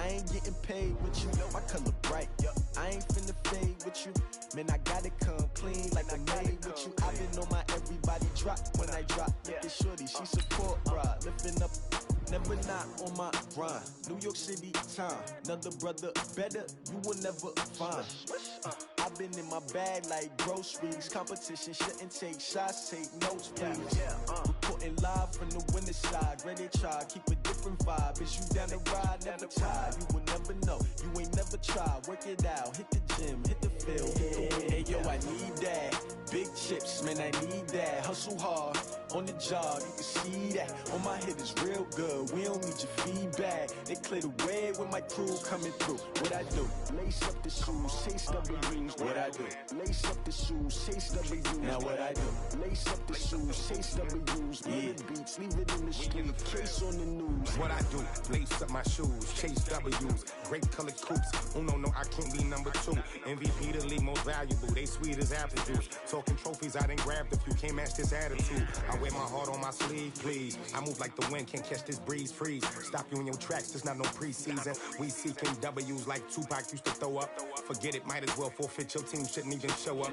I ain't getting paid with you, my color bright. I ain't finna fade with you. Man, I gotta come clean like I made with you. I been on my everybody drop when I drop. Look at shorty, she support ride, lifting up. Never not on my grind. New York City time. Another brother better, you will never find. I've been in my bag like groceries. Competition shouldn't take shots, take notes, please. Reporting live from the winter side. Ready to try, keep a different vibe. Is you down the ride, never tired. You will never know, you ain't never tried. Work it out, hit the gym, hit the field, hit the wind. Hey yo, I need that. Big chips, man, I need that. Hustle hard, on the job, you can see that. On my hit is real good, we don't need your feedback. They clear the way with my crew coming through. What I do? Lace up the shoes, chase W's. What I do? Lace up the shoes, chase W's. Now what I do? Lace up the shoes, chase W's. Yeah, beats, leave it in the street, case on the news. What I do? Lace up my shoes, chase W's. Great colored coops. Oh no, I can't be number 2. MVP the league most valuable. They sweet as apple juice. Talking trophies, I done grabbed a few. Can't match this attitude. I wear my heart on my sleeve, please. I move like the wind, can't catch this breeze, freeze. Stop you in your tracks, there's not no preseason. We seeking W's like Tupac used to throw up. Forget it, might as well forfeit, your team shouldn't even show up.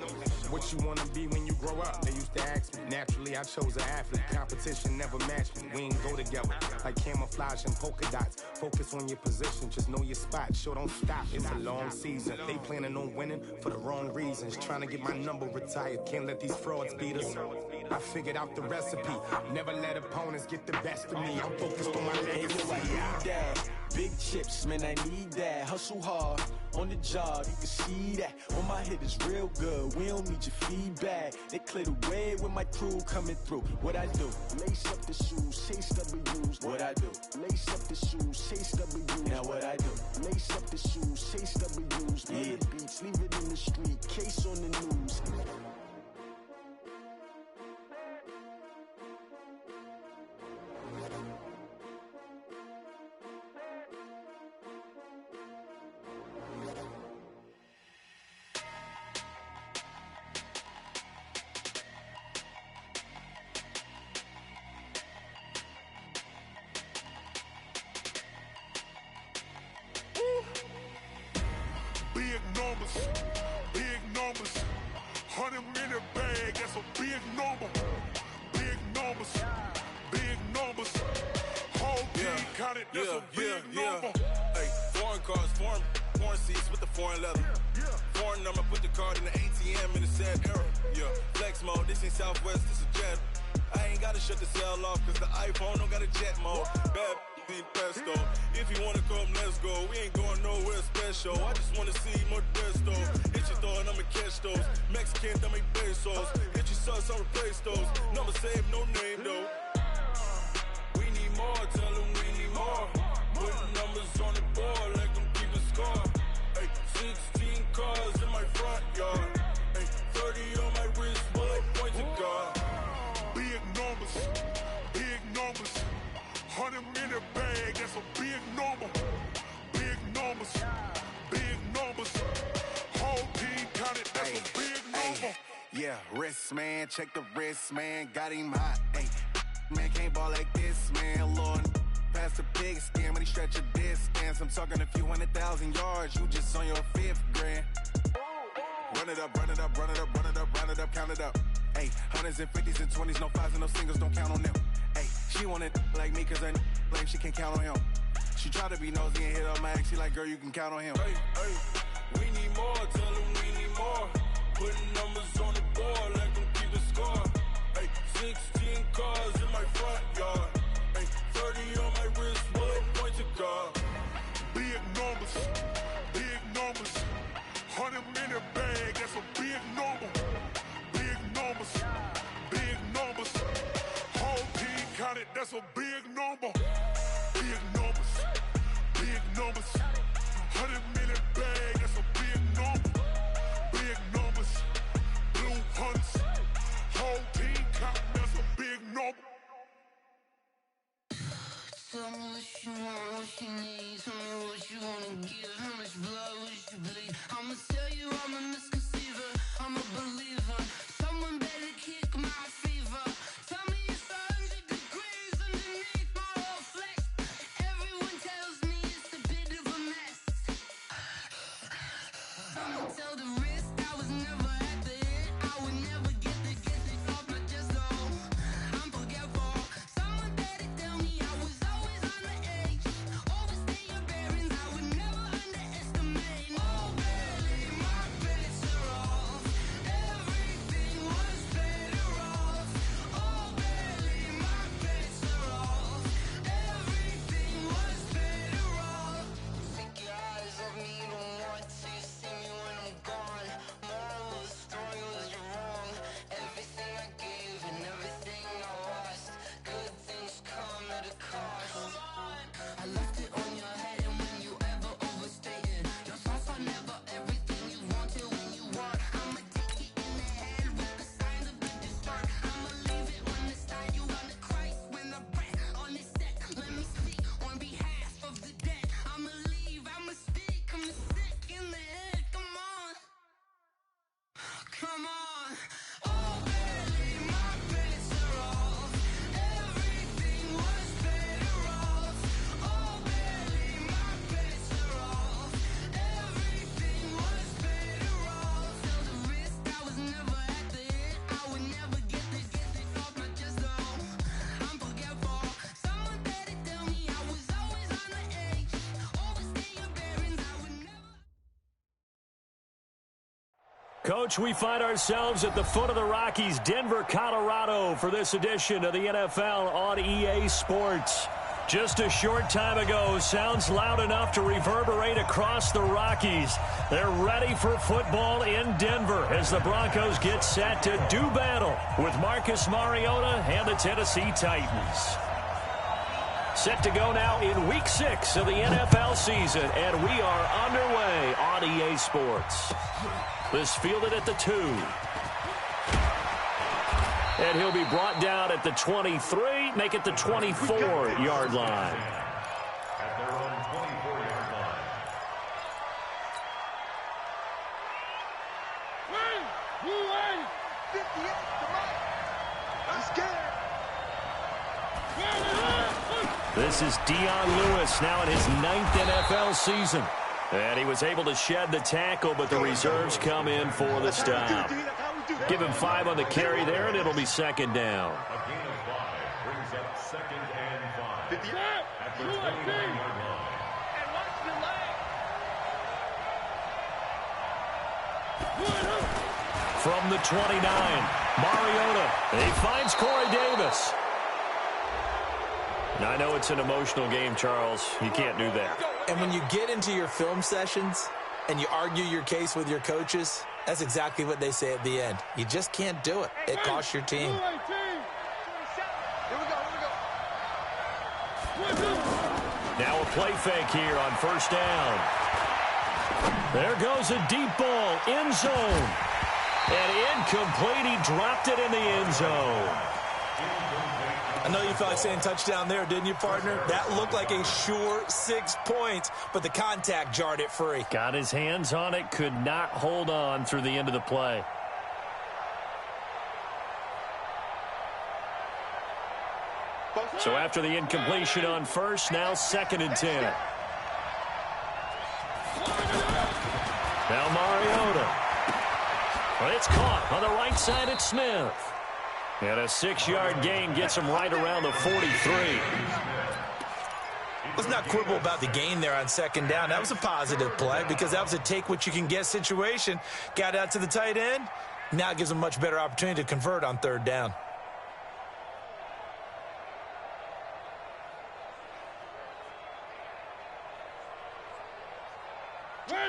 What you wanna be when you grow up? They used to ask me. Naturally, I chose an athlete. Competition never matched me. We ain't go together like camouflage and polka dots. Focus on your position, just know your spot. Sure, don't stop, it's a long season. They planning on winning for the wrong reasons. Trying to get my number retired, can't let these frauds beat us. I figured out the recipe. Never let opponents get the best of me. I'm focused on my legacy. Hey, yo, I need that. Big chips, man, I need that. Hustle hard, on the job, you can see that. On my hit is real good, we don't need your feedback. They clear the way with my crew coming through. What I do? Lace up the shoes, chase W's. What I do? Lace up the shoes, chase W's. Now what I do? Lace up the shoes, chase W's. Yeah, beats, leave it in the street, case on the news. Big numbers, 100-minute bag, that's a big number. Big numbers, big numbers. Whole team counted, that's a big number. Hey, foreign cars, foreign seats with the foreign leather. Foreign number, put the card in the ATM in the sad era. Flex mode, this ain't Southwest, this a jet. I ain't gotta shut the cell off, cause the iPhone don't got a jet mode. Bad ain't pesto. If you wanna come, let's go. We ain't going nowhere special. I just wanna see more Desto. Hit your thought, I'ma catch those. Mexican, dame pesos. Hit your sus, I'll replace those. Number saved, no name though. We need more, tell them we need more. Putting numbers on the board like I'm keeping score. Ay, 16 cars in my front yard. Ay, 30 on my wrist, while I point to God. Big numbers, big numbers. 100-minute bag, that's a big number. Big numbers, big numbers. Whole team counted, that's a big number. Yeah, wrist man, check the wrist man, got him hot. Ay, man can't ball like this, man. Lord, past the pig skin, but he stretch a distance. I'm talking a few 100,000 yards, you just on your 5th grand. Run it up, run it up, run it up, run it up, run it up, count it up. Ay, 100s and 50s and 20s, no 5s and no singles, don't count on them. Ay, she want it like me, cause her like she can't count on him. She try to be nosy and hit up my ex, she like, girl, you can count on him. Hey, we need more, tell them we need more. Putting numbers on the board like I'm keeping score. Hey, 16 cars in my front yard. Hey, 30 on my wrist, while I point to God. Big numbers, big numbers. 100-minute bag, that's a big number. Big numbers, big numbers. Whole team counted, that's a big number. Big numbers, big numbers. 100-minute bag, that's a big number. Big numbers, blue hunts. Whole team counting, that's a big number. Tell me what you want, what you need. Tell me what you wanna give. How much blood would you bleed? I'ma tell you I'm a misconceiver. I'm a believer. Someone better kick my fever. Tell me it's 100 degrees underneath. Coach, we find ourselves at the foot of the Rockies, Denver, Colorado, for this edition of the NFL on EA Sports. Just a short time ago, sounds loud enough to reverberate across the Rockies. They're ready for football in Denver as the Broncos get set to do battle with Marcus Mariota and the Tennessee Titans. Set to go now in Week 6 of the NFL season, and we are underway on EA Sports. This fielded at the 2. And he'll be brought down at the 23, make it the 24-yard line. At their own 24-yard line. Win! 58, come on! I'm scared! This is Dion Lewis now in his 9th NFL season. And he was able to shed the tackle, but the reserves come in for the stop. Give him 5 on the carry there, and it'll be second down. A gain of 5 brings up 2nd and 5. At the 29-yard line. And watch the leg! From the 29, Mariota. He finds Corey Davis. Now, I know it's an emotional game, Charles. You can't do that. And when you get into your film sessions and you argue your case with your coaches, that's exactly what they say at the end. You just can't do it. It costs your team. Now a play fake here on first down. There goes a deep ball, end zone. And incomplete, he dropped it in the end zone. I know you felt like saying touchdown there, didn't you, partner? That looked like a sure 6 points, but the contact jarred it free. Got his hands on it, could not hold on through the end of the play. So after the incompletion on first, now 2nd and 10. Now Mariota. But it's caught on the right side at Smith. And a 6-yard gain gets him right around the 43. Let's not quibble about the gain there on 2nd down. That was a positive play because that was a take-what-you-can-get situation. Got out to the tight end. Now it gives him a much better opportunity to convert on 3rd down.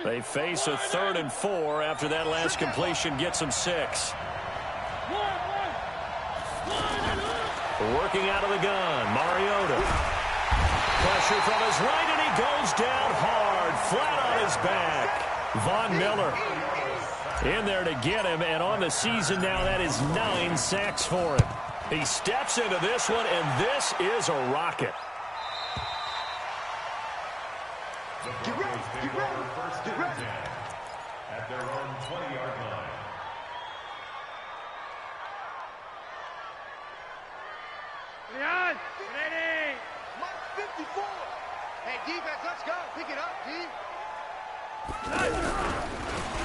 They face a 3rd and 4 after that last completion gets them 6. Working out of the gun, Mariota. Pressure from his right, and he goes down hard, flat on his back. Von Miller in there to get him, and on the season now, that is 9 sacks for him. He steps into this one, and this is a rocket. The Broncos take over first and 10 at their own 20-yard line. Ready! 54! Hey, defense, let's go. Pick it up, D.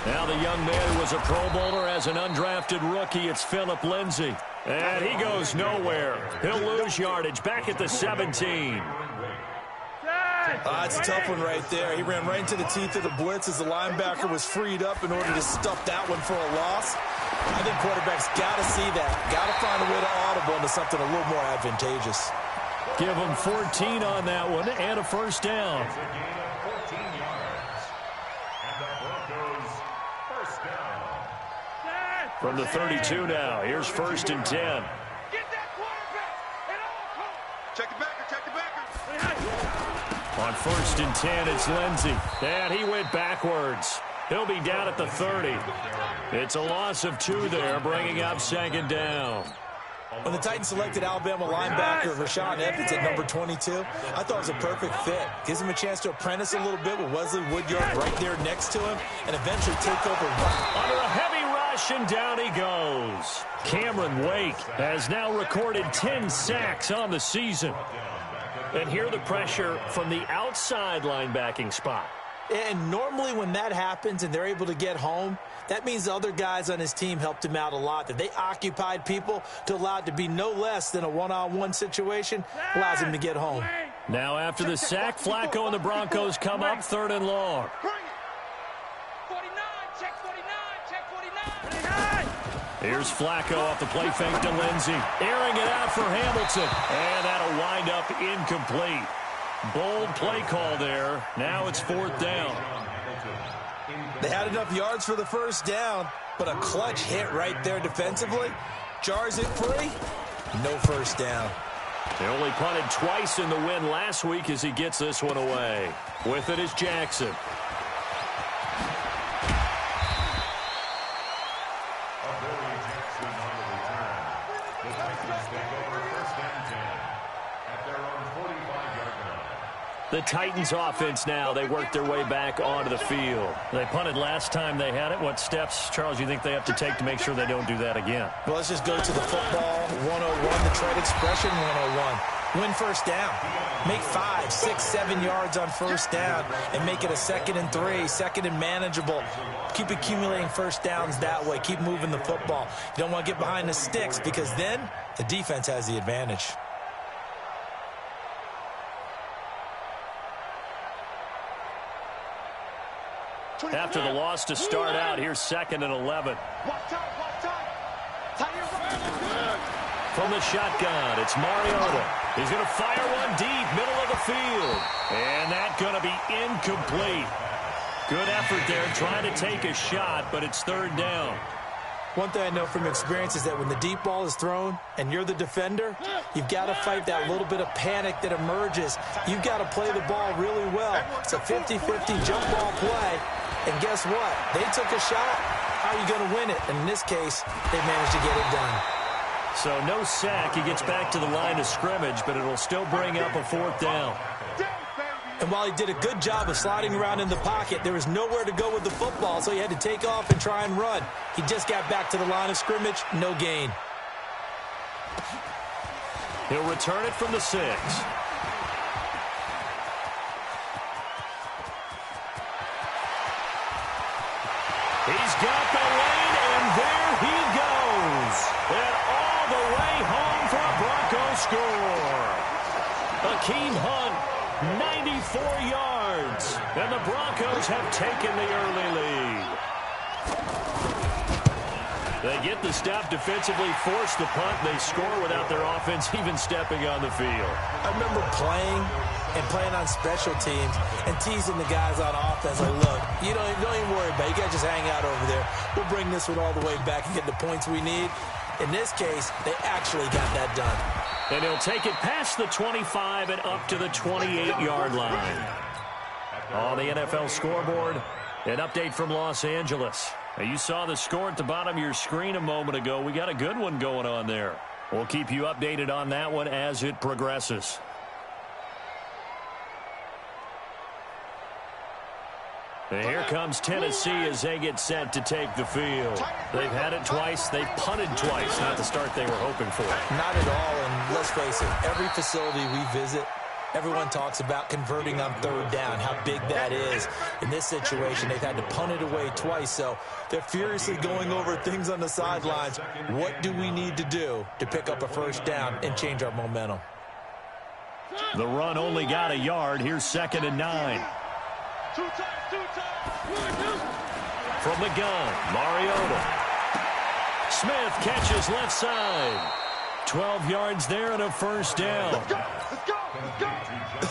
Now the young man who was a Pro Bowler as an undrafted rookie, it's Phillip Lindsay. And he goes nowhere. He'll lose yardage back at the 17. It's a tough one right there. He ran right into the teeth of the blitz as the linebacker was freed up in order to stuff that one for a loss. I think quarterbacks got to see that. Got to find a way to audible into something a little more advantageous. Give him 14 on that one and a first down. It's a gain of 14 yards. And the Broncos first down. From the 32 now, here's 1st and 10. Get that quarterback! And all, check the backer, check the backer. On 1st and 10, it's Lindsay. And he went backwards. He'll be down at the 30. It's a loss of 2 there, bringing up 2nd down. When the Titans selected Alabama linebacker Rashaan Evans at number 22, I thought it was a perfect fit. Gives him a chance to apprentice a little bit with Wesley Woodyard right there next to him and eventually take over. Under a heavy rush, and down he goes. Cameron Wake has now recorded 10 sacks on the season. And hear the pressure from the outside linebacking spot. And normally when that happens and they're able to get home, that means the other guys on his team helped him out a lot. That they occupied people to allow it to be no less than a one-on-one situation allows him to get home. Now after the sack, Flacco and the Broncos come up 3rd and long. 49, check 49, check 49. Here's Flacco off the play fake to Lindsey. Airing it out for Hamilton. And that'll wind up incomplete. Bold play call there. Now it's 4th down. They had enough yards for the first down, but a clutch hit right there defensively jars it free. No first down. They only punted twice in the win last week as he gets this one away. With it is Jackson. The Titans offense now, they work their way back onto the field. They punted last time they had it. What steps, Charles, you think they have to take to make sure they don't do that again? Well, let's just go to the football 101, the trade expression 101. Win first down. Make 5, 6, 7 yards on first down and make it a 2nd and 3, 2nd and manageable. Keep accumulating first downs that way. Keep moving the football. You don't want to get behind the sticks because then the defense has the advantage. After the loss to start out, here's 2nd and 11. From the shotgun, it's Mariota. He's going to fire one deep, middle of the field. And that's going to be incomplete. Good effort there, trying to take a shot, but it's 3rd down. One thing I know from experience is that when the deep ball is thrown and you're the defender, you've got to fight that little bit of panic that emerges. You've got to play the ball really well. It's a 50-50 jump ball play. And guess what? They took a shot. How are you going to win it? And in this case, they managed to get it done. So no sack. He gets back to the line of scrimmage, but it'll still bring up a 4th down. And while he did a good job of sliding around in the pocket, there was nowhere to go with the football, so he had to take off and try and run. He just got back to the line of scrimmage, no gain. He'll return it from the 6. He's got the lane, and there he goes. And all the way home for a Broncos score. Hakeem Hunt, 94 yards. And the Broncos have taken the early lead. They get the stop defensively, force the punt. They score without their offense even stepping on the field. I remember playing on special teams and teasing the guys on offense. Like, look, you don't even worry about it. You guys just hang out over there. We'll bring this one all the way back and get the points we need. In this case, they actually got that done. And he'll take it past the 25 and up to the 28-yard line. On the NFL scoreboard, an update from Los Angeles. Now, you saw the score at the bottom of your screen a moment ago. We got a good one going on there. We'll keep you updated on that one as it progresses. And here comes Tennessee as they get set to take the field. They've had it twice. They've punted twice. Not the start they were hoping for. Not at all, and let's face it, every facility we visit, everyone talks about converting on 3rd down, how big that is. In this situation, they've had to punt it away twice, so they're furiously going over things on the sidelines. What do we need to do to pick up a first down and change our momentum? The run only got a yard. Here's 2nd and 9. From the gun, Mariota. Smith catches left side. 12 yards there and a first down.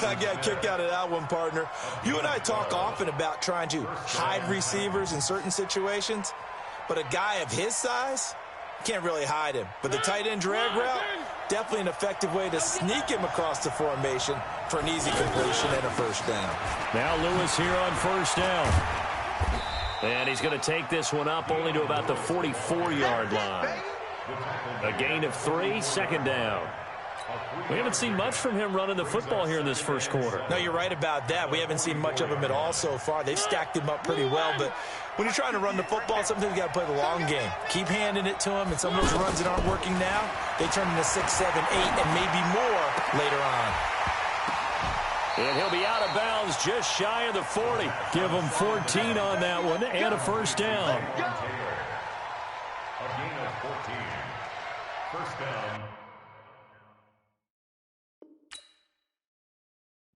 I got a kick out of that one, partner. You and I talk often about trying to hide receivers in certain situations, but a guy of his size, can't really hide him. But the tight end drag route, definitely an effective way to sneak him across the formation for an easy completion and a first down. Now Lewis here on first down. And he's going to take this one up only to about the 44-yard line. A gain of 3, 2nd down. We haven't seen much from him running the football here in this first quarter. No, you're right about that. We haven't seen much of him at all so far. They've stacked him up pretty well, but when you're trying to run the football, sometimes you got to play the long game. Keep handing it to him, and some of those runs that aren't working now, they turn into 6, 7, 8, and maybe more later on. And he'll be out of bounds just shy of the 40. Give him 14 on that one and a first down. A gain of 14. First down.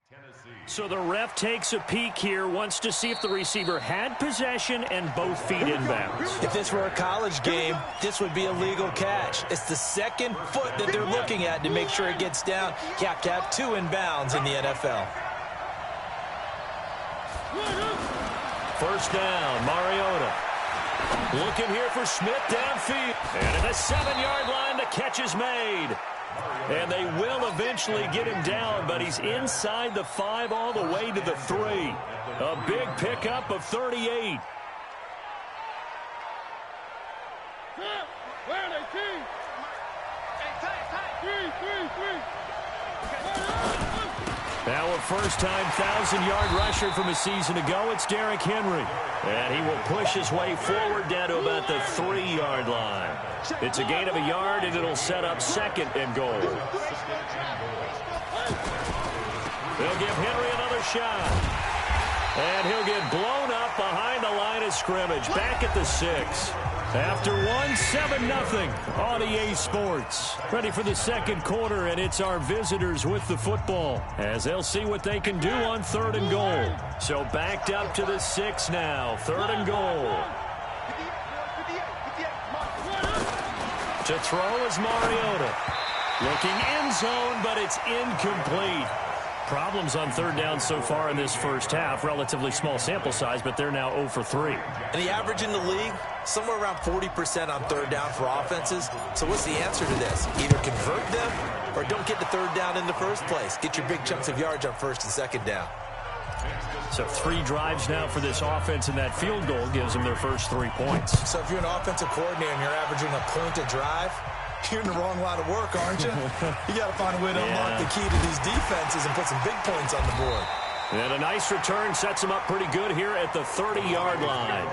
Tennessee. So the ref takes a peek here, wants to see if the receiver had possession and both feet inbounds. If this were a college game, this would be a legal catch. It's the second foot that they're looking at to make sure it gets down. You have to have 2 inbounds in the NFL. First down, Mariota. Looking here for Smith downfield. And at the 7-yard line, the catch is made. And they will eventually get him down, but he's inside the 5 all the way to the 3. A big pickup of 38. Now a first-time 1,000-yard rusher from a season ago, it's Derrick Henry. And he will push his way forward down to about the 3-yard line. It's a gain of a yard, and it'll set up 2nd and goal. They'll give Henry another shot. And he'll get blown up behind the line of scrimmage, back at the 6. After 7-0 on EA Sports. Ready for the second quarter, and it's our visitors with the football as they'll see what they can do on 3rd and goal. So backed up to the 6 now, 3rd and goal. To throw is Mariota. Looking end zone, but it's incomplete. Problems on 3rd down so far in this first half. Relatively small sample size, but they're now 0 for 3. And the average in the league, somewhere around 40% on 3rd down for offenses. So what's the answer to this? Either convert them or don't get to 3rd down in the first place. Get your big chunks of yards on 1st and 2nd down. So 3 drives now for this offense, and that field goal gives them their first 3 points. So if you're an offensive coordinator and you're averaging a point a drive, you're in the wrong line of work, aren't you? You got to find a way to unlock the key to these defenses and put some big points on the board. And a nice return sets them up pretty good here at the 30-yard line.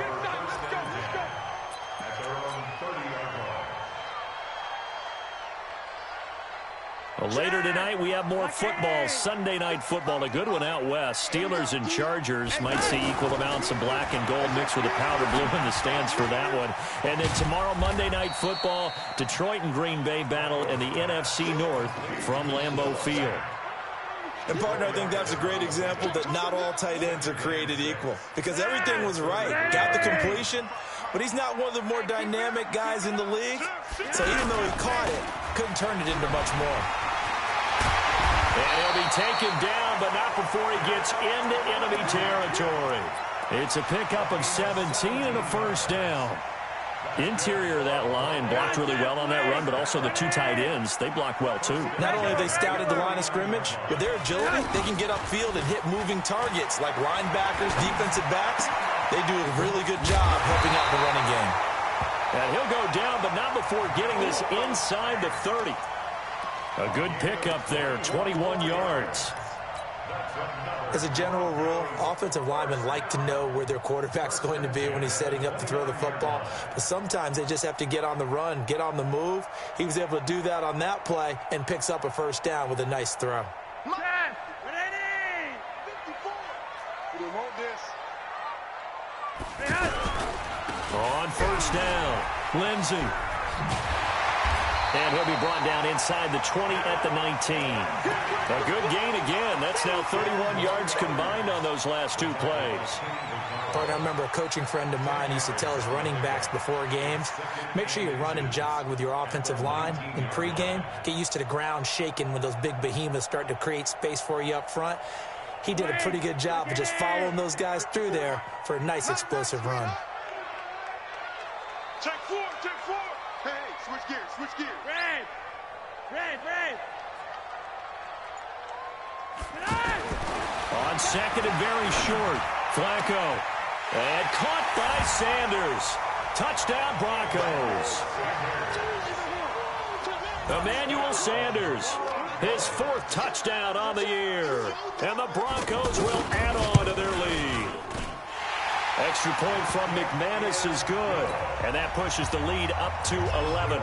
Well, later tonight, we have more football. Sunday night football, a good one out west. Steelers and Chargers might see equal amounts of black and gold mixed with a powder blue in the stands for that one. And then tomorrow, Monday night football, Detroit and Green Bay battle in the NFC North from Lambeau Field. And, partner, I think that's a great example that not all tight ends are created equal. Because everything was right. Got the completion, but he's not one of the more dynamic guys in the league. So even though he caught it, couldn't turn it into much more. And he'll be taken down, but not before he gets into enemy territory. It's a pickup of 17 and a first down. Interior of that line blocked really well on that run, but also the 2 tight ends, they block well too. Not only have they scouted the line of scrimmage, with their agility, they can get upfield and hit moving targets like linebackers, defensive backs. They do a really good job helping out the running game. And he'll go down, but not before getting this inside the 30. A good pickup there, 21 yards. As a general rule, offensive linemen like to know where their quarterback's going to be when he's setting up to throw the football. But sometimes they just have to get on the run, get on the move. He was able to do that on that play and picks up a first down with a nice throw. On first down, Lindsey. And he'll be brought down inside the 20 at the 19. A good gain again. That's now 31 yards combined on those last 2 plays. I remember a coaching friend of mine used to tell his running backs before games, make sure you run and jog with your offensive line in pregame. Get used to the ground shaking when those big behemoths start to create space for you up front. He did a pretty good job of just following those guys through there for a nice explosive run. Check 4, check 4. Hey, switch gears, switch gears. Red. On second and very short, Flacco. And caught by Sanders. Touchdown, Broncos. Emmanuel Sanders, his 4th touchdown on the year. And the Broncos will add on to their lead. Extra point from McManus is good. And that pushes the lead up to 11.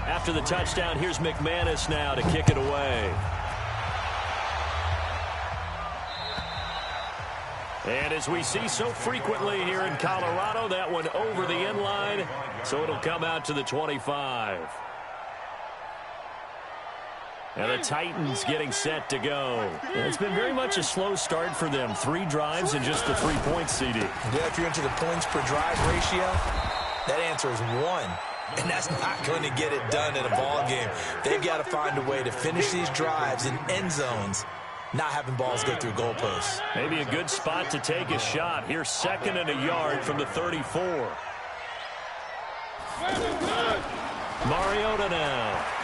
After the touchdown, here's McManus now to kick it away. And as we see so frequently here in Colorado, that one over the end line, so it'll come out to the 25. And the Titans getting set to go. It's been very much a slow start for them. 3 drives and just the 3 points, CD. Yeah, if you're into the points per drive ratio, that answer is 1. And that's not going to get it done in a ball game. They've got to find a way to finish these drives in end zones, not having balls go through goalposts. Maybe a good spot to take a shot. Here's 2nd and a yard from the 34. Mariota now.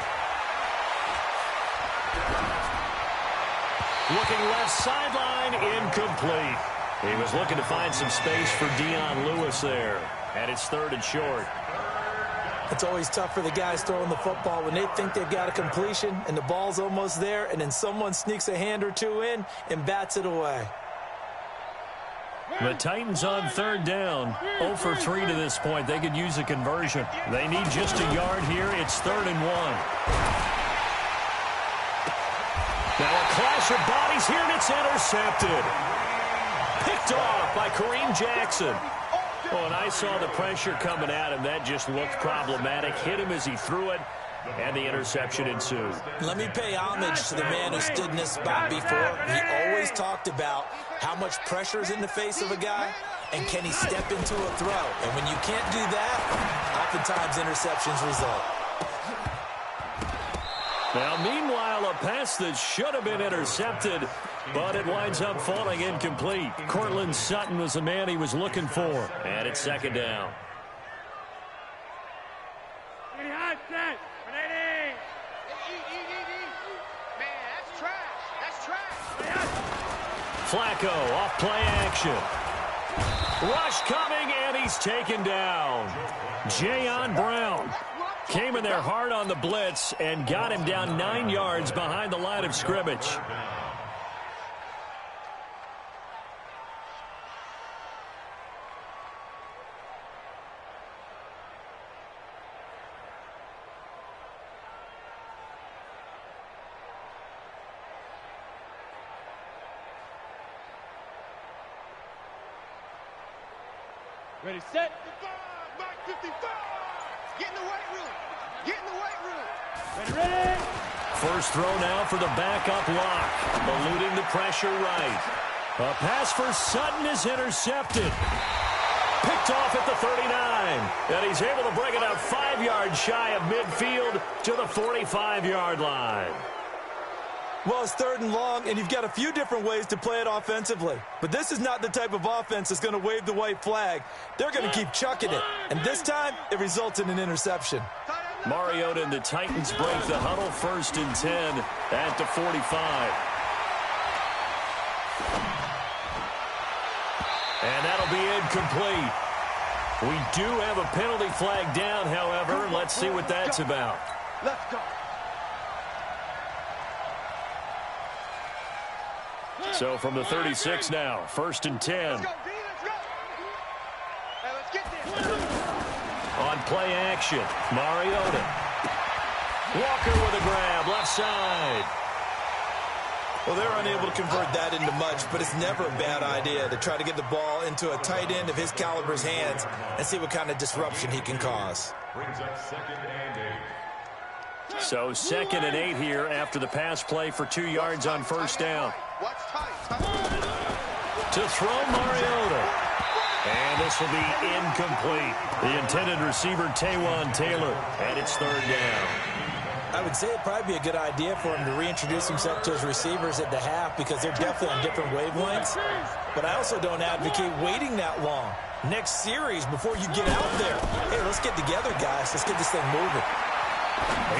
Looking left sideline, incomplete. He was looking to find some space for Dion Lewis there. And it's 3rd and short. It's always tough for the guys throwing the football when they think they've got a completion and the ball's almost there, and then someone sneaks a hand or two in and bats it away. The Titans on 3rd down. 0 for 3 to this point. They could use a conversion. They need just a yard here. It's 3rd and 1. Now a clash of bodies here, and it's intercepted. Picked off by Kareem Jackson. Oh, and I saw the pressure coming at him. That just looked problematic. Hit him as he threw it, and the interception ensued. Let me pay homage to the man who stood in this spot before. He always talked about how much pressure is in the face of a guy, and can he step into a throw. And when you can't do that, oftentimes interceptions result. Now, meanwhile, a pass that should have been intercepted, but it winds up falling incomplete. Cortland Sutton was the man he was looking for. And it's 2nd down. Flacco off play action. Rush coming, and he's taken down. Jayon Brown came in there hard on the blitz and got him down 9 yards behind the line of scrimmage. Ready, set. 55. Get in the weight room. Get in the weight room. Ready. First throw now for the backup lock. Eluding the pressure right. A pass for Sutton is intercepted. Picked off at the 39. And he's able to bring it up 5 yards shy of midfield to the 45-yard line. Well, it's 3rd and long, and you've got a few different ways to play it offensively. But this is not the type of offense that's going to wave the white flag. They're going to keep chucking it. And this time, it results in an interception. Mariota and the Titans break the huddle. 1st and 10 at the 45. And that'll be incomplete. We do have a penalty flag down, however. Let's see what that's about. Let's go. So from the 36 now, 1st and 10. Let's go, D, let's go. Hey, let's get this. On play action, Mariota. Walker with a grab, left side. Well, they're unable to convert that into much, but it's never a bad idea to try to get the ball into a tight end of his caliber's hands and see what kind of disruption he can cause. Brings up 2nd and 8. So 2nd and 8 here after the pass play for 2 yards on 1st down. Watch tight. To throw Mariota. And this will be incomplete. The intended receiver, Taywan Taylor. And it's 3rd down. I would say it'd probably be a good idea for him to reintroduce himself to his receivers at the half because they're definitely on different wavelengths. But I also don't advocate waiting that long. Next series, before you get out there, hey, let's get together, guys. Let's get this thing moving.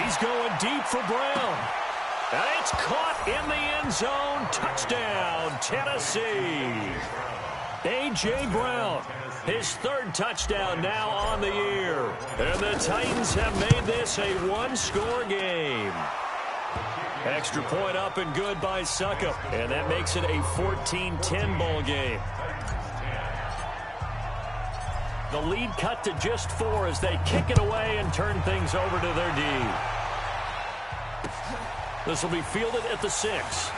He's going deep for Brown. And it's caught in the end zone. Touchdown, Tennessee. A.J. Brown, his 3rd touchdown now on the year. And the Titans have made this a 1-score game. Extra point up and good by Suckup. And that makes it a 14-10 ball game. The lead cut to just 4 as they kick it away and turn things over to their D. This will be fielded at the 6.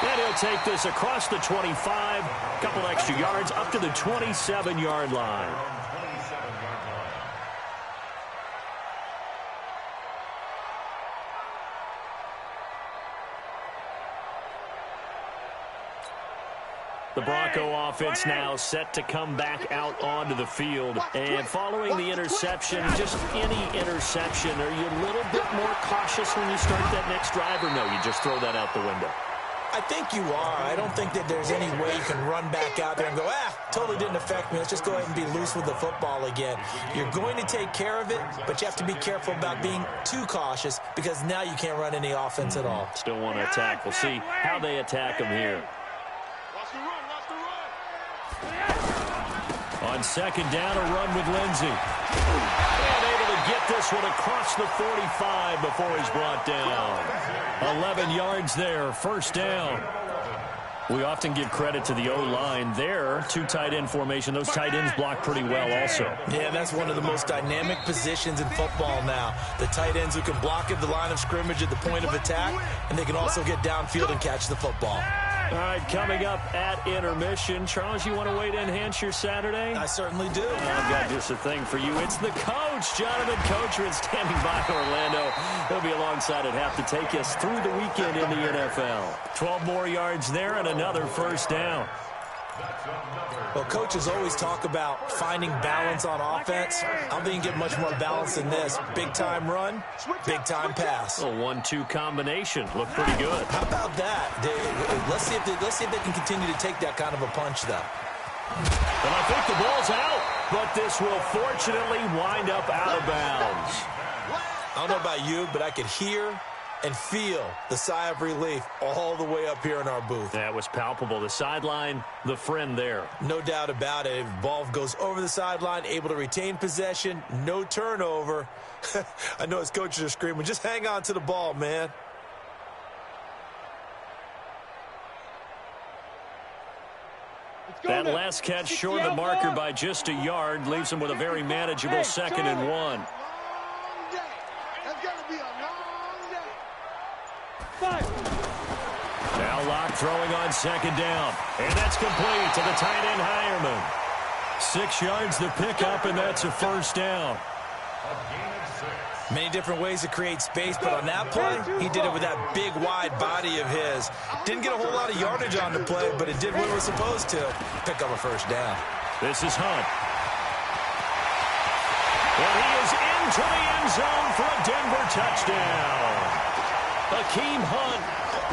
And he'll take this across the 25, couple extra yards up to the 27-yard line. The Bronco offense now set to come back out onto the field. And following the interception, just any interception, are you a little bit more cautious when you start that next drive, or no, you just throw that out the window? I think you are. I don't think that there's any way you can run back out there and go, totally didn't affect me. Let's just go ahead and be loose with the football again. You're going to take care of it, but you have to be careful about being too cautious because now you can't run any offense at all. Still want to attack. We'll see how they attack them here. On second down, a run with Lindsey. And able to get this one across the 45 before he's brought down. 11 yards there, first down. We often give credit to the O-line there. 2 tight end formation. Those tight ends block pretty well also. Yeah, that's one of the most dynamic positions in football now. The tight ends who can block at the line of scrimmage at the point of attack, and they can also get downfield and catch the football. All right, coming up at intermission. Charles, you want to wait to enhance your Saturday? I certainly do. I've got just a thing for you. It's the coach, Jonathan Coachman, standing by Orlando. He'll be alongside at half to take us through the weekend in the NFL. 12 more yards there and another first down. Well, coaches always talk about finding balance on offense. I don't think you get much more balance than this. Big-time run, big-time pass. A 1-2 combination. Look pretty good. How about that? Let's see if they can continue to take that kind of a punch, though. And I think the ball's out, but this will fortunately wind up out of bounds. I don't know about you, but I could hear and feel the sigh of relief all the way up here in our booth. That was palpable. The sideline, the friend there. No doubt about it. Ball goes over the sideline, able to retain possession, no turnover. I know his coaches are screaming, just hang on to the ball, man. That last catch short of the marker by just a yard leaves him with a very manageable 2nd and 1. Now Locke throwing on second down. And that's complete to the tight end Hireman. 6 yards to pick up, and that's a first down. Many different ways to create space, but on that play, he did it with that big, wide body of his. Didn't get a whole lot of yardage on the play, but it did what it was supposed to. Pick up a first down. This is Hunt. And he is into the end zone for a Denver touchdown. Akeem Hunt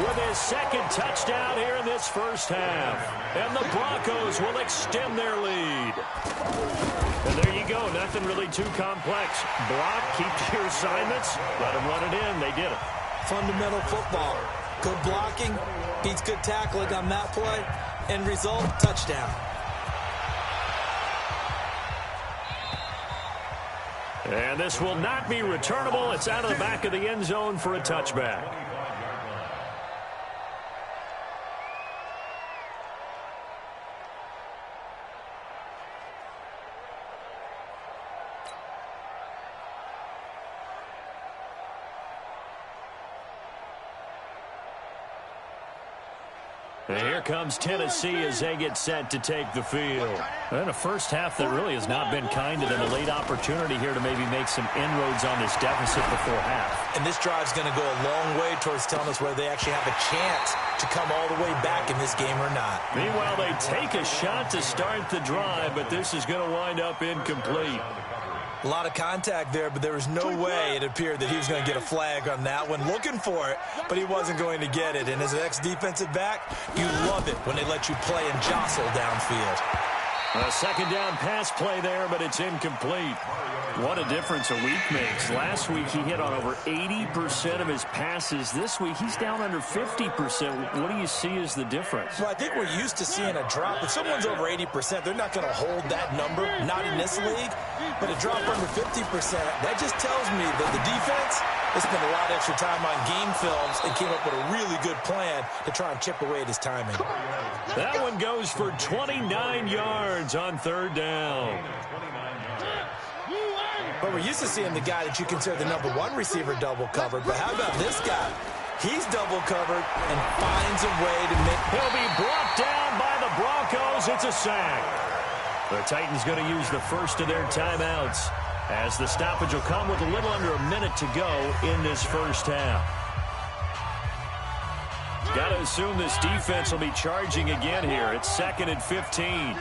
with his 2nd touchdown here in this first half. And the Broncos will extend their lead. And there you go. Nothing really too complex. Block, keep your assignments, let them run it in. They did it. Fundamental football. Good blocking, beats good tackling on that play. End result, touchdown. And this will not be returnable. It's out of the back of the end zone for a touchback. And here comes Tennessee as they get set to take the field. And a first half that really has not been kind to them. A late opportunity here to maybe make some inroads on this deficit before half. And this drive's going to go a long way towards telling us whether they actually have a chance to come all the way back in this game or not. Meanwhile, they take a shot to start the drive, but this is going to wind up incomplete. A lot of contact there, but there was no way it appeared that he was going to get a flag on that one. Looking for it, but he wasn't going to get it. And as an ex-defensive back, you love it when they let you play and jostle downfield. A second down pass play there, but it's incomplete. What a difference a week makes. Last week he hit on over 80% of his passes. This week he's down under 50%. What do you see as the difference? Well, I think we're used to seeing a drop. If someone's over 80%, they're not going to hold that number, not in this league. But a drop under 50%, that just tells me that the defense has spent a lot of extra time on game films and came up with a really good plan to try and chip away at his timing. That one goes for 29 yards on third down. But we're used to seeing the guy that you consider the #1 receiver double covered. But how about this guy? He's double covered and finds a way to make... He'll be brought down by the Broncos. It's a sack. The Titans going to use the first of their timeouts as the stoppage will come with a little under a minute to go in this first half. Got to assume this defense will be charging again here. It's 2nd and 15.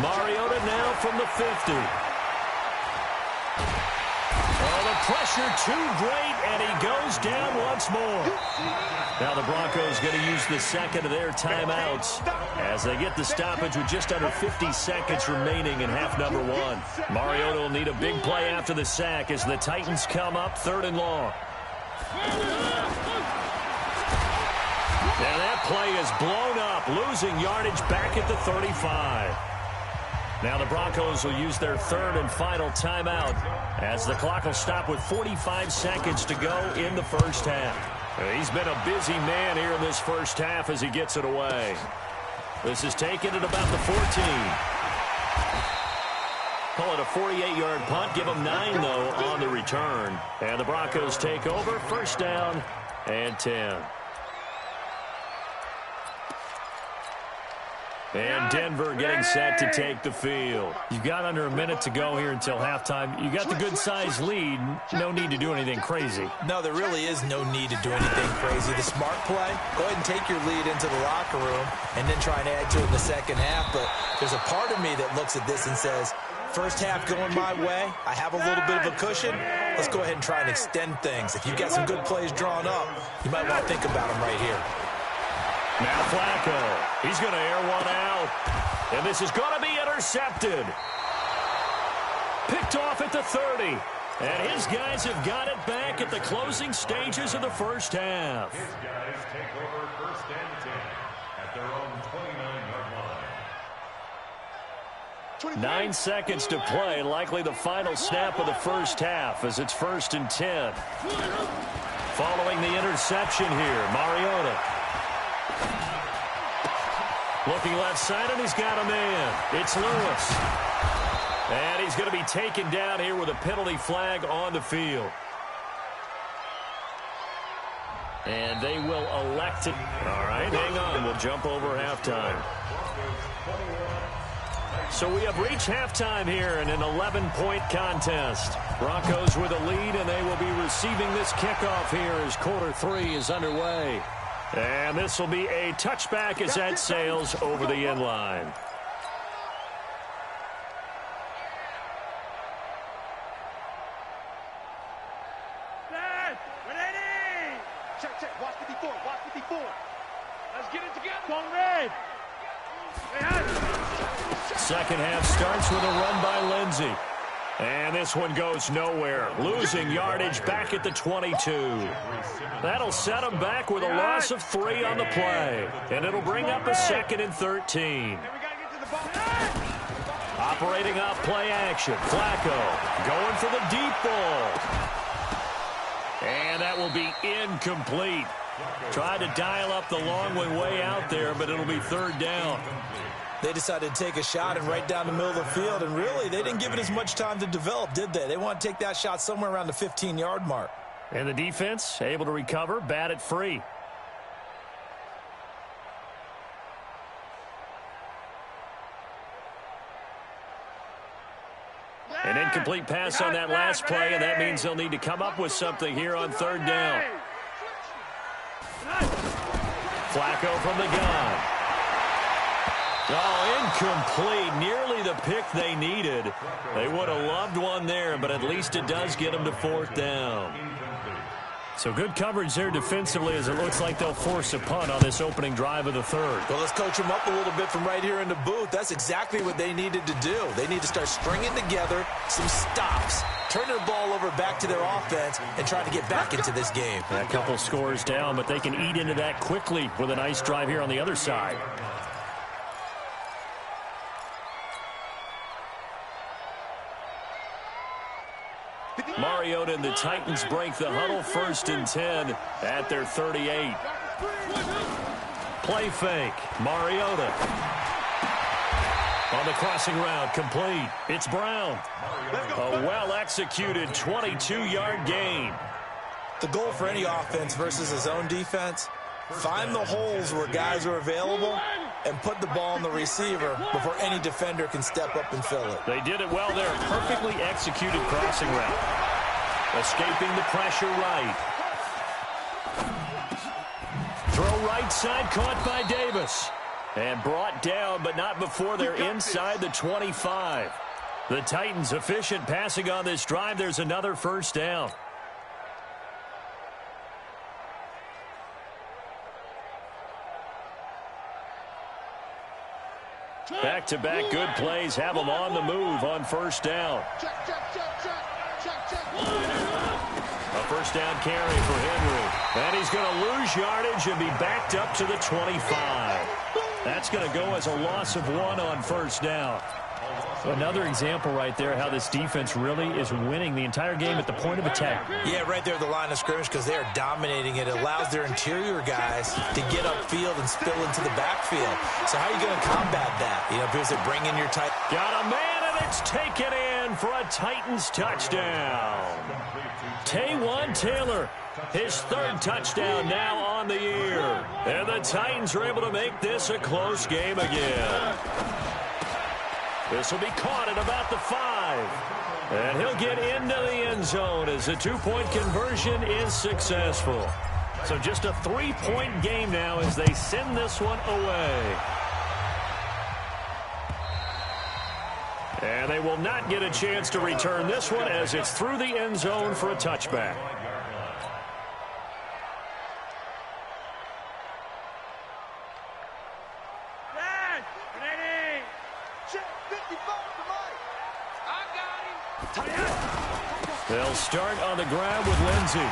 Mariota now from the 50. Oh, the pressure too great, and he goes down once more. Now the Broncos going to use the second of their timeouts as they get the stoppage with just under 50 seconds remaining in half number 1. Mariota will need a big play after the sack as the Titans come up 3rd and long. And that play is blown up, losing yardage back at the 35. Now the Broncos will use their 3rd and final timeout as the clock will stop with 45 seconds to go in the first half. He's been a busy man here in this first half as he gets it away. This is taken at about the 14. Call it a 48-yard punt. Give them 9, though, on the return. And the Broncos take over. 1st down and 10. And Denver getting set to take the field. You've got under a minute to go here until halftime. You got the good-sized lead. No need to do anything crazy. No, there really is no need to do anything crazy. The smart play, go ahead and take your lead into the locker room and then try and add to it in the second half. But there's a part of me that looks at this and says, first half going my way, I have a little bit of a cushion. Let's go ahead and try and extend things. If you've got some good plays drawn up, you might want to think about them right here. Now Flacco, he's going to air one out, and this is going to be intercepted. Picked off at the 30, and his guys have got it back at the closing stages of the first half. His guys take over 1st and 10 at their own 29-yard line. 9 seconds to play, likely the final snap of the first half as it's 1st and 10. Following the interception here, Mariota. Looking left side, and he's got a man. It's Lewis. And he's going to be taken down here with a penalty flag on the field. And they will elect it. All right, hang on. We'll jump over halftime. So we have reached halftime here in an 11-point contest. Broncos with a lead, and they will be receiving this kickoff here as quarter 3 is underway. And this will be a touchback as that sails over the end line. Check. Watch 54. Watch 54. Let's get it together. Go red. Second half starts with a run by Lindsey. And this one goes nowhere. Losing yardage back at the 22. That'll set him back with a loss of 3 on the play. And it'll bring up a 2nd and 13. Operating off play action. Flacco going for the deep ball. And that will be incomplete. Tried to dial up the long way out there, but it'll be 3rd down. They decided to take a shot and right down the middle of the field, and really, they didn't give it as much time to develop, did they? They want to take that shot somewhere around the 15-yard mark. And the defense able to recover, bat it free. An incomplete pass on that last play, and that means they'll need to come up with something here on 3rd down. Flacco from the gun. Oh, incomplete. Nearly the pick they needed. They would have loved one there, but at least it does get them to 4th down. So good coverage there defensively as it looks like they'll force a punt on this opening drive of the 3rd. Well, let's coach them up a little bit from right here in the booth. That's exactly what they needed to do. They need to start stringing together some stops, turn their ball over back to their offense, and try to get back into this game. A couple scores down, but they can eat into that quickly with a nice drive here on the other side. Mariota and the Titans break the huddle, 1st and 10 at their 38. Play fake. Mariota. On the crossing route, complete. It's Brown. A well-executed 22-yard gain. The goal for any offense versus his own defense, find the holes where guys are available and put the ball on the receiver before any defender can step up and fill it. They did it well there. Perfectly executed crossing route. Escaping the pressure right. right side, caught by Davis. And brought down, but not before they're inside the 25. The Titans efficient passing on this drive. There's another first down. Back-to-back good plays have them on the move on first down. A first down carry for Henry. And he's going to lose yardage and be backed up to the 25. That's going to go as a loss of 1 on first down. Another example right there how this defense really is winning the entire game at the point of attack. Yeah, right there at the line of scrimmage because they are dominating it. It allows their interior guys to get upfield and spill into the backfield. So how are you going to combat that? You know, because they bring in your tight. Got a man, and it's taken in for a Titans touchdown. Taywan Taylor, his 3rd touchdown now on the year. And the Titans are able to make this a close game again. This will be caught at about the 5. And he'll get into the end zone as the 2-point conversion is successful. So just a 3-point game now as they send this one away. And they will not get a chance to return this one as it's through the end zone for a touchback. They'll start on the ground with Lindsey.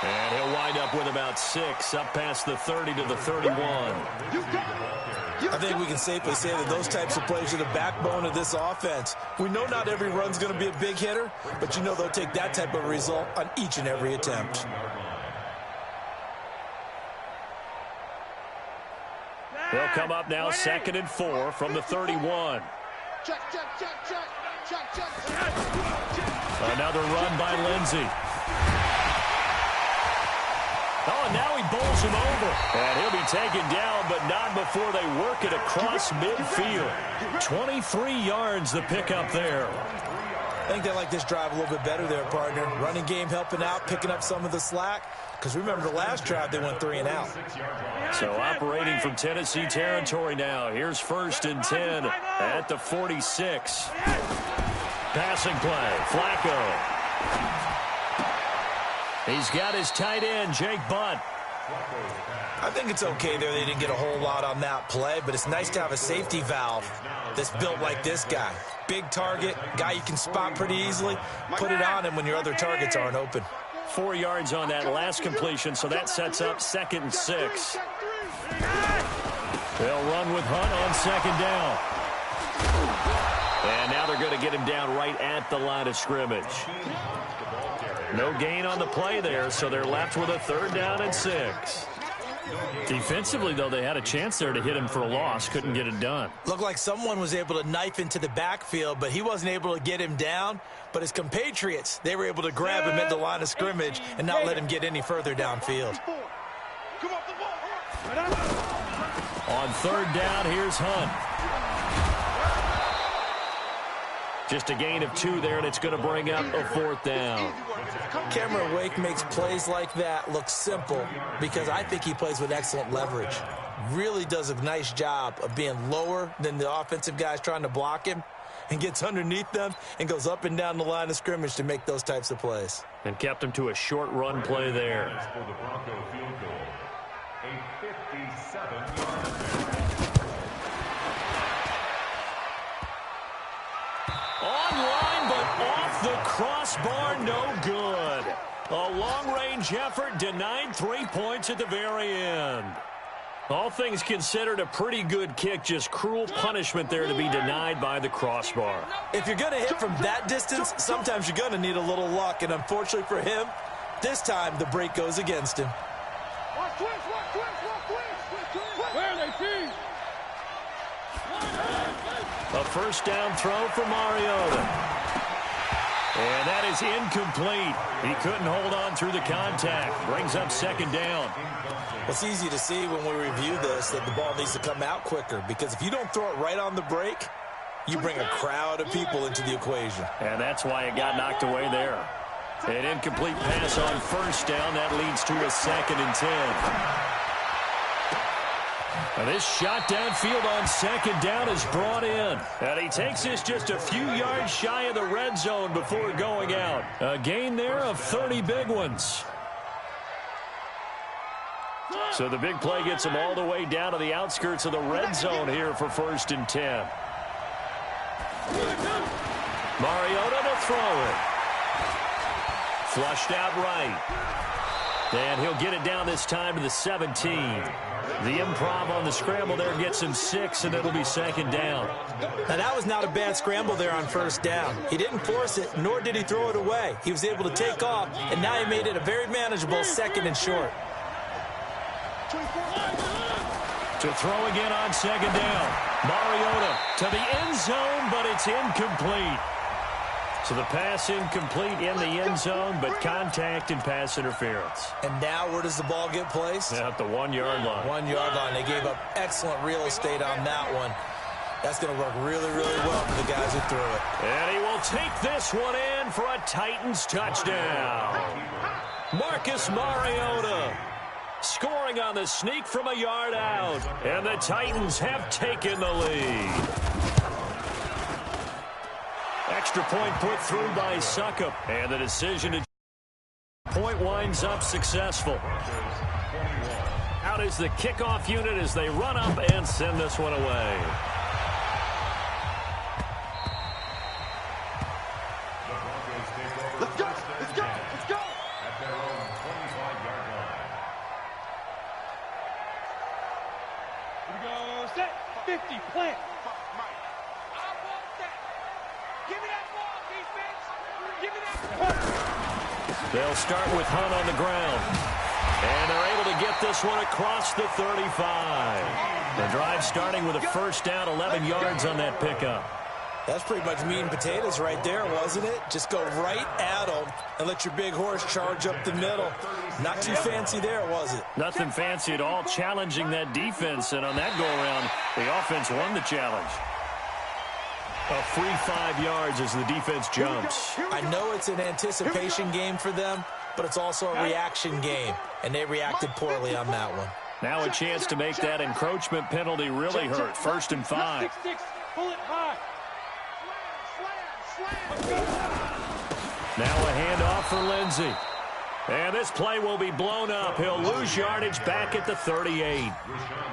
And he'll wind up with about 6, up past the 30 to the 31. I think we can safely say that those types of plays are the backbone of this offense. We know not every run's going to be a big hitter, but you know they'll take that type of result on each and every attempt. They'll come up now 2nd and 4 from the 31. Another run by Lindsey. Oh, now he bowls him over. And he'll be taken down, but not before they work it across midfield. 23 yards the pickup there. I think they like this drive a little bit better there, partner. Running game helping out, picking up some of the slack. Because remember, the last drive, they went 3 and out. So operating from Tennessee territory now. Here's 1st and 10 at the 46. Passing play, Flacco. He's got his tight end, Jake Butt. I think it's okay there. They didn't get a whole lot on that play, but it's nice to have a safety valve that's built like this guy. Big target, guy you can spot pretty easily. Put it on him when your other targets aren't open. 4 yards on that last completion, so that sets up 2nd and 6. They'll run with Hunt on 2nd down. And now they're going to get him down right at the line of scrimmage. No gain on the play there, so they're left with a 3rd down and 6. Defensively, though, they had a chance there to hit him for a loss. Couldn't get it done. Looked like someone was able to knife into the backfield, but he wasn't able to get him down. But his compatriots, they were able to grab him at the line of scrimmage and not let him get any further downfield. On 3rd down, here's Hunt. Just a gain of 2 there, and it's going to bring up a 4th down. Cameron Wake makes plays like that look simple because I think he plays with excellent leverage. Really does a nice job of being lower than the offensive guys trying to block him and gets underneath them and goes up and down the line of scrimmage to make those types of plays. And kept him to a short run play there. For the Bronco field goal, a 57-yard. Online, but off the crossbar, no good. A long-range effort denied 3 points at the very end. All things considered, a pretty good kick, just cruel punishment there to be denied by the crossbar. If you're going to hit from that distance, sometimes you're going to need a little luck, and unfortunately for him, this time the break goes against him. A first down throw for Mariota. And that is incomplete. He couldn't hold on through the contact. Brings up 2nd down. It's easy to see when we review this that the ball needs to come out quicker because if you don't throw it right on the break, you bring a crowd of people into the equation. And that's why it got knocked away there. An incomplete pass on 1st down. That leads to a 2nd and 10. And this shot downfield on second down is brought in. And he takes this just a few yards shy of the red zone before going out. A gain there of 30 big ones. So the big play gets him all the way down to the outskirts of the red zone here for 1st and 10. Mariota to throw it. Flushed out right. And he'll get it down this time to the 17. The improv on the scramble there gets him 6, and it'll be 2nd down. Now, that was not a bad scramble there on 1st down. He didn't force it, nor did he throw it away. He was able to take off, and now he made it a very manageable 2nd and short. To throw again on 2nd down. Mariota to the end zone, but it's incomplete. So the pass incomplete in the end zone, but contact and pass interference. And now where does the ball get placed? At the 1-yard line. 1-yard line. They gave up excellent real estate on that one. That's going to work really, really well for the guys who threw it. And he will take this one in for a Titans touchdown. Marcus Mariota scoring on the sneak from a yard out. And the Titans have taken the lead. Extra point put through by Suckup. And the decision to point winds up successful. Out is the kickoff unit as they run up and send this one away. Let's go! Let's go! Let's go! At their own 25-yard line. Here we go. Set. 50. Plant. Give me that ball, defense. Give me that ball. They'll start with Hunt on the ground. And they're able to get this one across the 35. The drive starting with a 1st down, 11 yards on that pickup. That's pretty much meat and potatoes right there, wasn't it? Just go right at them and let your big horse charge up the middle. Not too fancy there, was it? Nothing fancy at all, challenging that defense. And on that go-around, the offense won the challenge. A free 5 yards as the defense jumps. I know it's an anticipation game for them, but it's also a reaction game, and they reacted poorly on that one. Now a chance to make that encroachment penalty really hurt. 1st and 5. 6-6. Pull it high. Now a handoff for Lindsey. And this play will be blown up. He'll lose yardage back at the 38.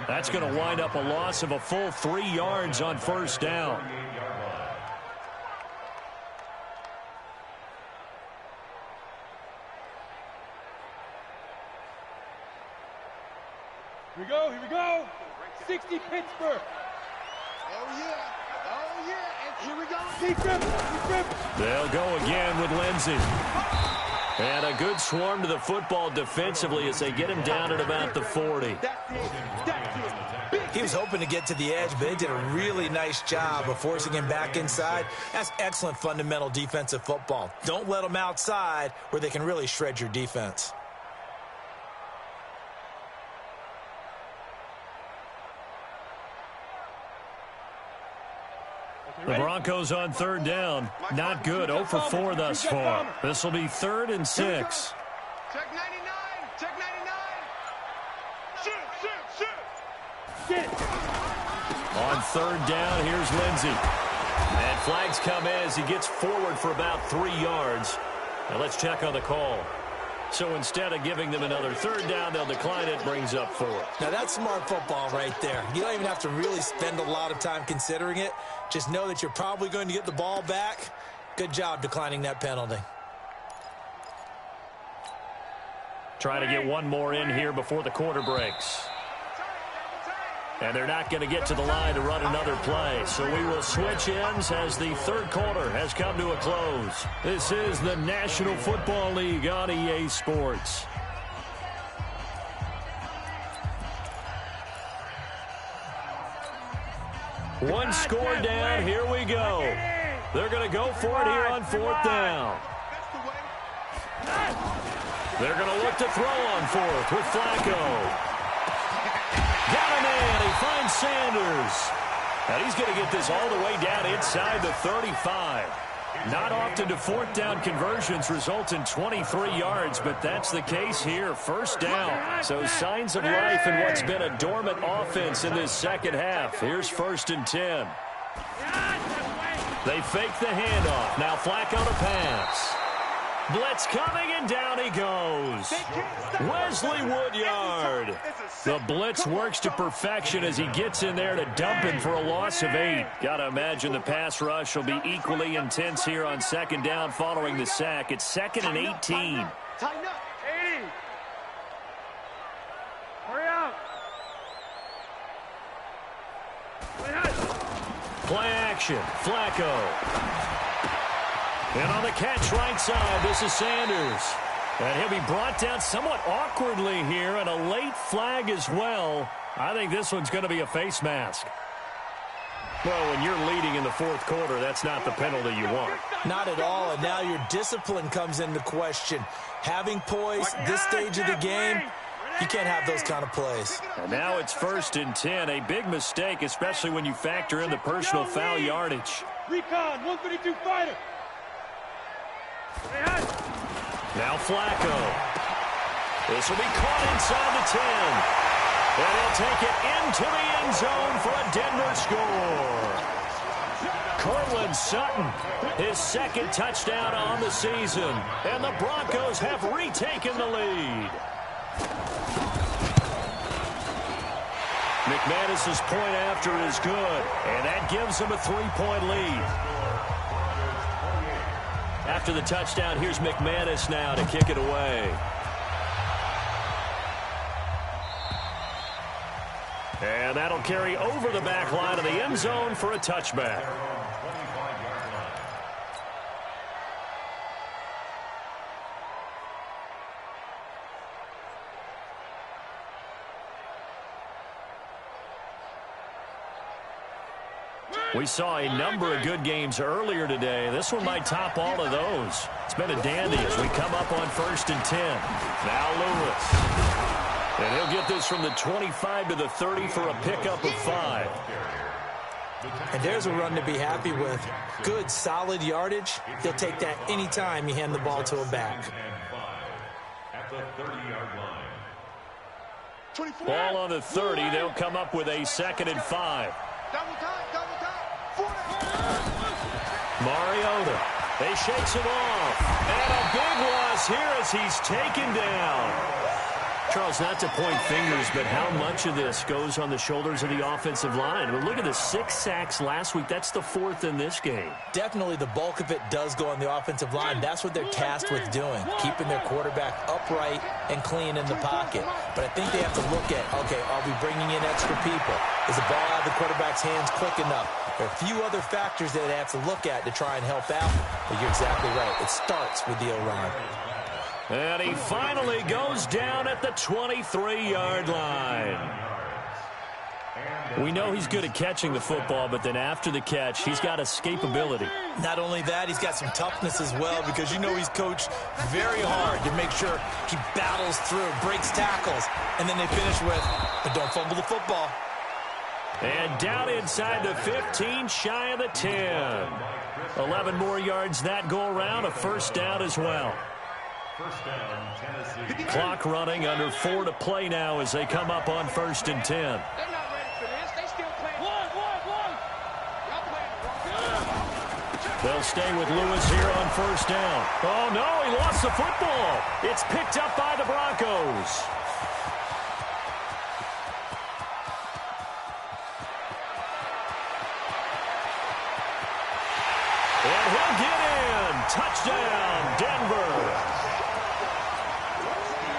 That's going to wind up a loss of a full 3 yards on 1st down. Here we go. Here we go. 60 Pittsburgh. Oh, yeah. Oh, yeah. And here we go. Deep rip. They'll go again with Lindsey. And a good swarm to the football defensively as they get him down at about the 40. He was hoping to get to the edge, but they did a really nice job of forcing him back inside. That's excellent fundamental defensive football. Don't let them outside where they can really shred your defense. The Broncos on 3rd down. Not good. 0 for 4 thus far. This will be 3rd and 6. Check 99. Check 99. Shoot. On 3rd down, here's Lindsey. And flags come in as he gets forward for about 3 yards. Now let's check on the call. So instead of giving them another 3rd down, they'll decline it, brings up 4. Now that's smart football right there. You don't even have to really spend a lot of time considering it. Just know that you're probably going to get the ball back. Good job declining that penalty. Try to get one more in here before the quarter breaks. And they're not going to get to the line to run another play. So we will switch ends as the 3rd quarter has come to a close. This is the National Football League on EA Sports. One score down. Here we go. They're going to go for it here on 4th down. They're going to look to throw on 4th with Flacco. Got him in. He finds Sanders. And he's going to get this all the way down inside the 35. Not often do fourth down conversions result in 23 yards, but that's the case here. First down. So signs of life in what's been a dormant offense in this second half. Here's 1st and 10. They fake the handoff. Now Flacco to pass. Blitz coming, and down he goes. Wesley Woodyard. The blitz works to perfection as he gets in there to dump him for a loss of 8. Got to imagine the pass rush will be equally intense here on 2nd down following the sack. It's 2nd and 18. Tighten up. 80. Hurry up. Play action. Flacco. And on the catch right side, this is Sanders. And he'll be brought down somewhat awkwardly here, and a late flag as well. I think this one's going to be a face mask. Well, when you're leading in the 4th quarter, that's not the penalty you want. Not at all, and now your discipline comes into question. Having poise this stage of the game, you can't have those kind of plays. And now it's 1st and 10. A big mistake, especially when you factor in the personal foul yardage. Recon, 132 fighter. Now Flacco. This will be caught inside the 10. And he'll take it into the end zone for a Denver score. Cortland Sutton, his 2nd touchdown on the season. And the Broncos have retaken the lead. McManus's point after is good. And that gives him a 3-point lead. After the touchdown, here's McManus now to kick it away. And that'll carry over the back line of the end zone for a touchback. We saw a number of good games earlier today. This one might top all of those. It's been a dandy as we come up on 1st and 10. Now Lewis. And he'll get this from the 25 to the 30 for a pickup of 5. And there's a run to be happy with. Good, solid yardage. He'll take that anytime you hand the ball to a back. At the 30-yard line. Ball on the 30. They'll come up with a 2nd and 5. Double time. Mariota. They shakes him off. And a big loss here as he's taken down. Charles, not to point fingers, but how much of this goes on the shoulders of the offensive line? Well, look at the 6 sacks last week. That's the 4th in this game. Definitely the bulk of it does go on the offensive line. That's what they're tasked with doing, keeping their quarterback upright and clean in the pocket. But I think they have to look at, okay, are we bringing in extra people? Is the ball out of the quarterback's hands quick enough? There are a few other factors that they have to look at to try and help out. But you're exactly right. It starts with the O-line. And he finally goes down at the 23-yard line. We know he's good at catching the football, but then after the catch, he's got escapability. Not only that, he's got some toughness as well, because you know he's coached very hard to make sure he battles through, breaks tackles, and then they finish with, but don't fumble the football. And down inside the 15, shy of the 10. 11 more yards that go around, a 1st down as well. First down, Tennessee. Clock running, under 4 to play now as they come up on 1st and 10. They're not ready for this. They still playing. One. Y'all playing. They'll stay with Lewis here on 1st down. Oh, no, he lost the football. It's picked up by the Broncos. And he'll get in. Touchdown, Denver.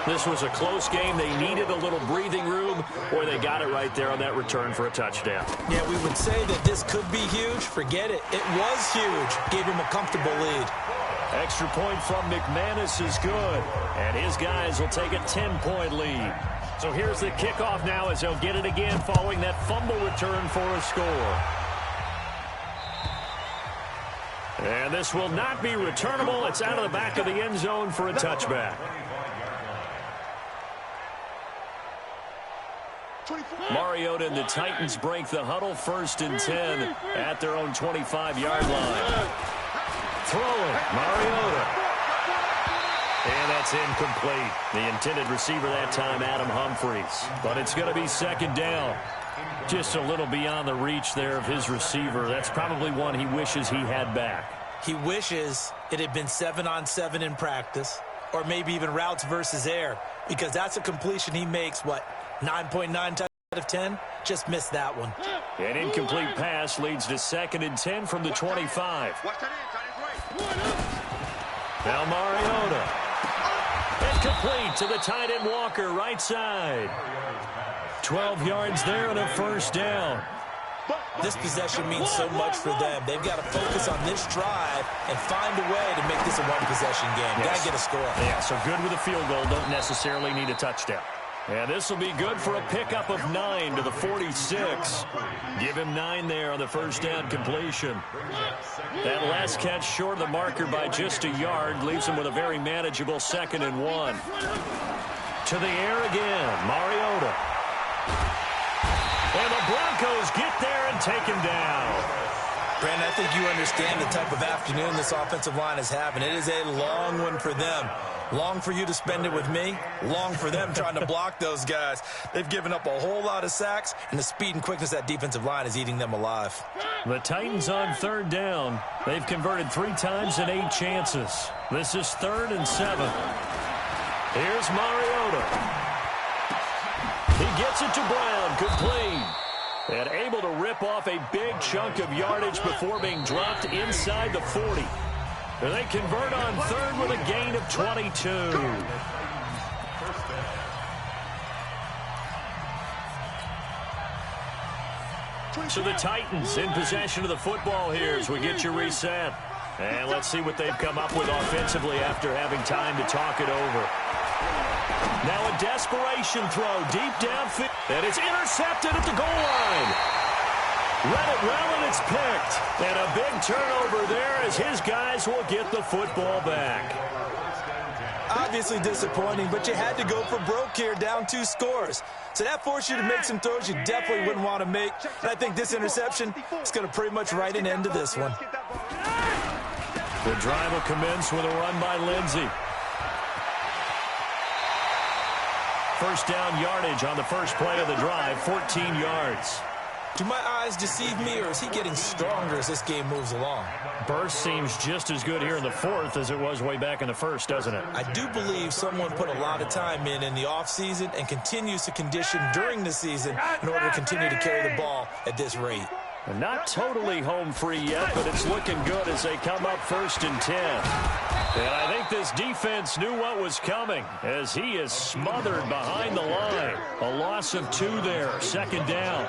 This was a close game. They needed a little breathing room, or they got it right there on that return for a touchdown. Yeah, we would say that this could be huge. Forget it. It was huge. Gave him a comfortable lead. Extra point from McManus is good, and his guys will take a 10-point lead. So here's the kickoff now as they'll get it again following that fumble return for a score. And this will not be returnable. It's out of the back of the end zone for a touchback. Mariota and the Titans break the huddle, 1st and 10 at their own 25-yard line. throwing. Mariota. And that's incomplete. The intended receiver that time, Adam Humphries. But it's going to be second down. Just a little beyond the reach there of his receiver. That's probably one he wishes he had back. He wishes it had been 7-on-7 in practice, or maybe even routes versus air, because that's a completion he makes, 9.9 times out of 10? Just missed that one. An incomplete pass leads to 2nd and 10 from the 25. Now Mariota. Incomplete to the tight end Walker, right side. 12 yards there and a first down. This possession means so much for them. They've got to focus on this drive and find a way to make this a one-possession game. Yes. Got to get a score. Yeah, so good with a field goal. Don't necessarily need a touchdown. And this will be good for a pickup of 9 to the 46. Give him 9 there on the first down completion. That last catch short of the marker by just a yard leaves him with a very manageable 2nd and 1. To the air again, Mariota. And the Broncos get there and take him down. Brandon, I think you understand the type of afternoon this offensive line is having. It is a long one for them. Long for you to spend it with me. Long for them trying to block those guys. They've given up a whole lot of sacks, and the speed and quickness of that defensive line is eating them alive. The Titans on 3rd down. They've converted 3 times in 8 chances. This is 3rd and 7. Here's Mariota. He gets it to Brown, complete. And able to rip off a big chunk of yardage before being dropped inside the 40. And they convert on 3rd with a gain of 22. So the Titans in possession of the football here as we get you reset. And let's see what they've come up with offensively after having time to talk it over. Now a desperation throw deep downfield. And it's intercepted at the goal line. Read it well, and it's picked. And a big turnover there as his guys will get the football back. Obviously disappointing, but you had to go for broke here, down 2 scores. So that forced you to make some throws you definitely wouldn't want to make. And I think this interception is going to pretty much write an end to this one. The drive will commence with a run by Lindsey. First down yardage on the first play of the drive, 14 yards. Do my eyes deceive me, or is he getting stronger as this game moves along? Burst seems just as good here in the 4th as it was way back in the 1st, doesn't it? I do believe someone put a lot of time in the offseason and continues to condition during the season in order to continue to carry the ball at this rate. And not totally home free yet, but it's looking good as they come up 1st and 10. And I think this defense knew what was coming as he is smothered behind the line. A loss of 2 there, 2nd down.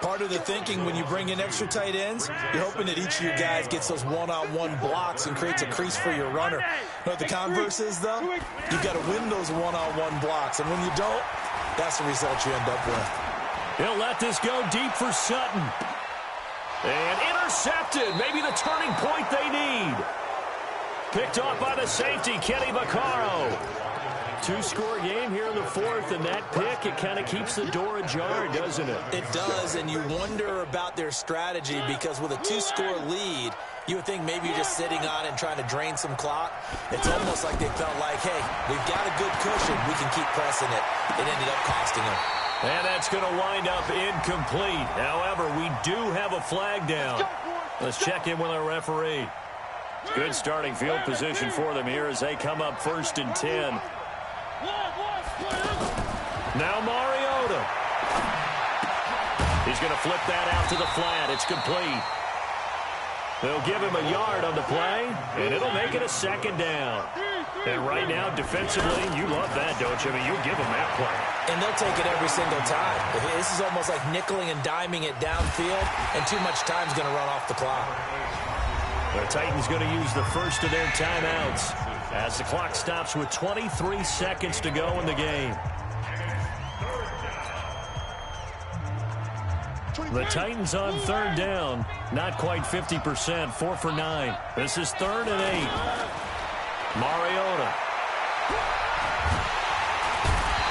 Part of the thinking when you bring in extra tight ends, you're hoping that each of your guys gets those one-on-one blocks and creates a crease for your runner. You know what the converse is, though? You've got to win those one-on-one blocks, and when you don't, that's the result you end up with. He'll let this go deep for Sutton. And intercepted, maybe the turning point they need. Picked off by the safety, Kenny Vaccaro. 2-score game here in the 4th, and that pick, it kind of keeps the door ajar, doesn't it? It does, and you wonder about their strategy because with a 2-score lead, you would think maybe you're just sitting on it and trying to drain some clock. It's almost like they felt like, hey, we've got a good cushion. We can keep pressing it. It ended up costing them. And that's going to wind up incomplete. However, we do have a flag down. Let's check in with our referee. Good starting field position for them here as they come up 1st and 10. Now Mariota. He's going to flip that out to the flat. It's complete. They'll give him a yard on the play, and it'll make it a 2nd down. And right now, defensively, you love that, don't you? I mean, you give them that play. And they'll take it every single time. This is almost like nickeling and diming it downfield, and too much time's going to run off the clock. The Titans going to use the first of their timeouts as the clock stops with 23 seconds to go in the game. The Titans on 3rd down, not quite 50%, 4 for 9. This is 3rd and 8. Mariota.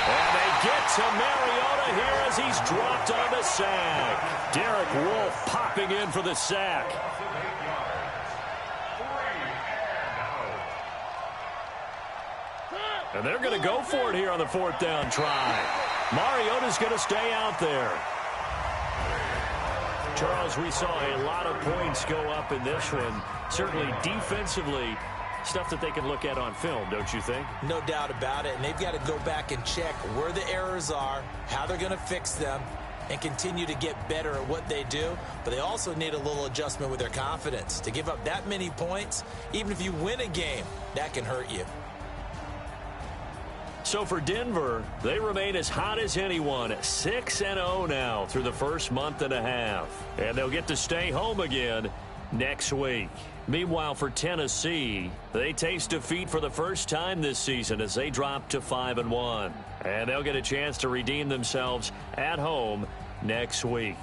And they get to Mariota here as he's dropped on the sack. Derek Wolfe popping in for the sack. And they're going to go for it here on the 4th down try. Mariota's going to stay out there. Charles, we saw a lot of points go up in this one. Certainly defensively, stuff that they can look at on film, don't you think? No doubt about it. And they've got to go back and check where the errors are, how they're going to fix them, and continue to get better at what they do. But they also need a little adjustment with their confidence. To give up that many points, even if you win a game, that can hurt you. So for Denver, they remain as hot as anyone, 6-0 now through the first month and a half. And they'll get to stay home again next week. Meanwhile, for Tennessee, they taste defeat for the first time this season as they drop to 5-1. And they'll get a chance to redeem themselves at home next week.